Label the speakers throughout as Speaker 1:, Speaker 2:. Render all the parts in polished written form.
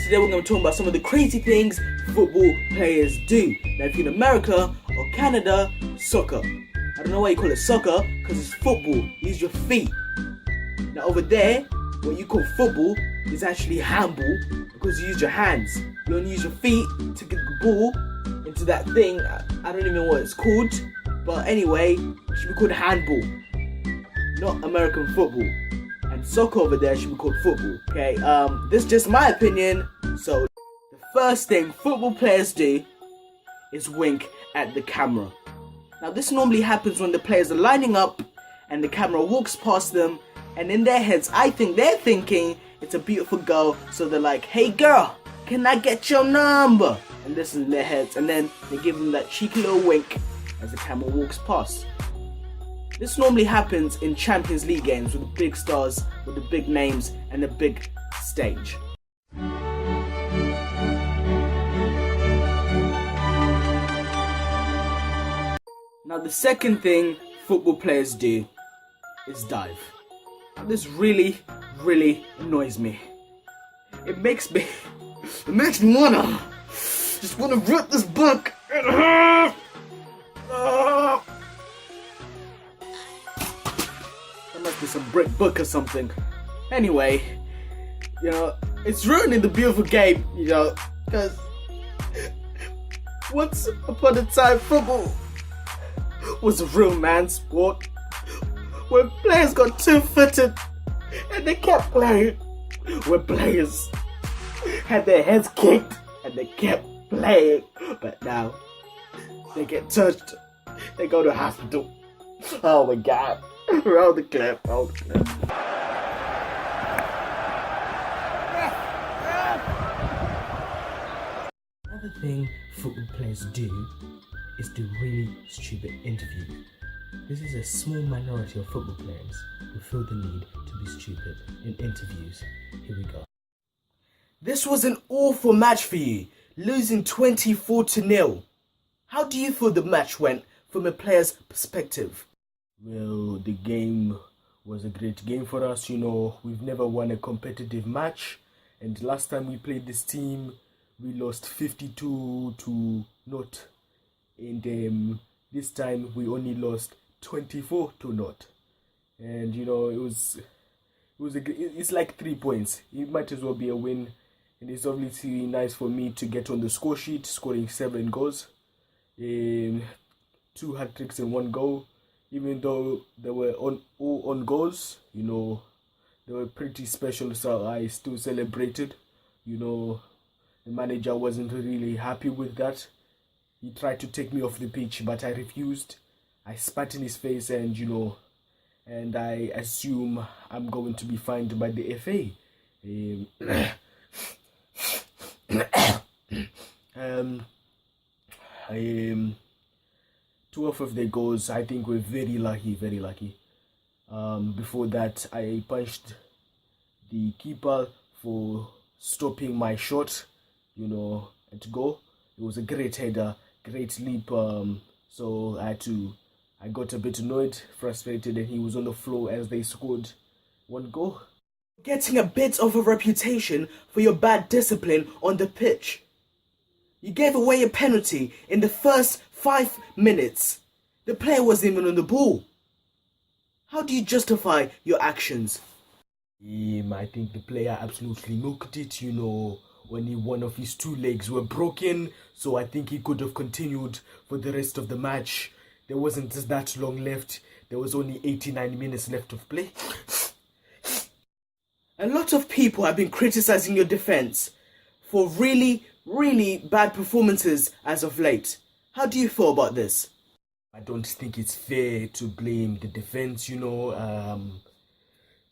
Speaker 1: today we're going to talk about some of the crazy things football players do. Now, if you're in America or Canada, soccer. I don't know why you call it soccer, because it's football. Use your feet. Now, over there, what you call football is actually handball, because you use your hands. You only use your feet to get the ball into that thing. I don't even know what it's called, but anyway, it should be called handball, not American football. And soccer over there should be called football. Okay, this is just my opinion. So the first thing football players do is wink at the camera. Now this normally happens when the players are lining up and the camera walks past them, and in their heads I think they're thinking it's a beautiful girl, so they're like, "Hey girl, can I get your number?" And this is in their heads, and then they give them that cheeky little wink as the camera walks past. This normally happens in Champions League games with the big stars, with the big names, and the big stage. Now the second thing football players do is dive. Now this really annoys me. It makes me wanna rip this book. That must be some brick book or something. Anyway, it's ruining the beautiful game, because once upon a time football was a real man's sport where players got two-footed and they kept playing, where players had their heads kicked and they kept playing, but now they get touched, they go to hospital. Oh my god. Roll the clip. Another thing football players do is do really stupid interviews. This is a small minority of football players who feel the need to be stupid in interviews. Here we go. This was an awful match for you, losing 24-0. How do you feel the match went from a player's perspective? Well, the game was a great game for us. We've never won a competitive match, and last time we played this team, we lost 52-0, and this time we only lost 24-0, and it's like 3 points. It might as well be a win, and it's obviously nice for me to get on the score sheet, scoring 7 goals, 2 hat tricks and 1 goal. Even though they were all on goals, they were pretty special, so I still celebrated. The manager wasn't really happy with that. He tried to take me off the pitch, but I refused. I spat in his face, and and I assume I'm going to be fined by the FA. Two of the goals, I think, were very lucky. Before that, I punched the keeper for stopping my shot, at goal. It was a great header, great leap. So I got a bit annoyed, frustrated, and he was on the floor as they scored 1 goal. Getting a bit of a reputation for your bad discipline on the pitch. You gave away a penalty in the first 5 minutes. The player wasn't even on the ball. How do you justify your actions? I think the player absolutely milked it, only one of his 2 legs were broken, so I think he could have continued for the rest of the match. There wasn't that long left. There was only 89 minutes left of play. A lot of people have been criticizing your defense for really bad performances as of late. How do you feel about this? I don't think it's fair to blame the defense,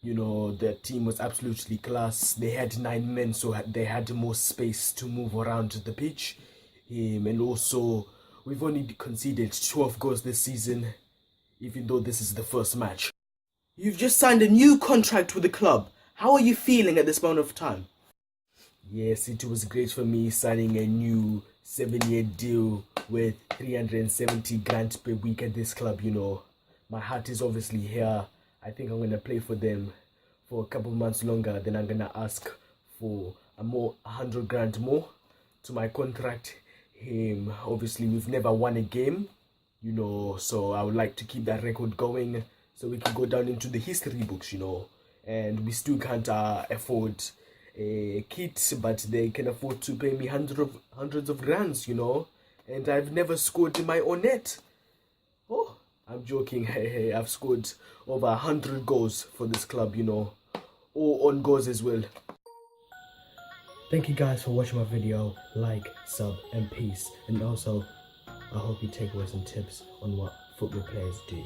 Speaker 1: the team was absolutely class. They had 9 men, so they had more space to move around the pitch. And also, we've only conceded 12 goals this season, even though this is the first match. You've just signed a new contract with the club. How are you feeling at this moment of time? Yes, it was great for me signing a new 7-year deal with 370 grand per week at this club. My heart is obviously here. I think I'm going to play for them for a couple months longer. Then I'm going to ask for 100 grand more to my contract. Obviously we've never won a game, you know, so I would like to keep that record going so we can go down into the history books, you know. And we still can't afford a kit, but they can afford to pay me hundreds of grands, you know. And I've never scored in my own net. Oh, I'm joking. Hey, I've scored over 100 goals for this club, you know, all on goals as well. Thank you guys for watching my video. Like, sub, and peace. And also, I hope you take away some tips on what football players do.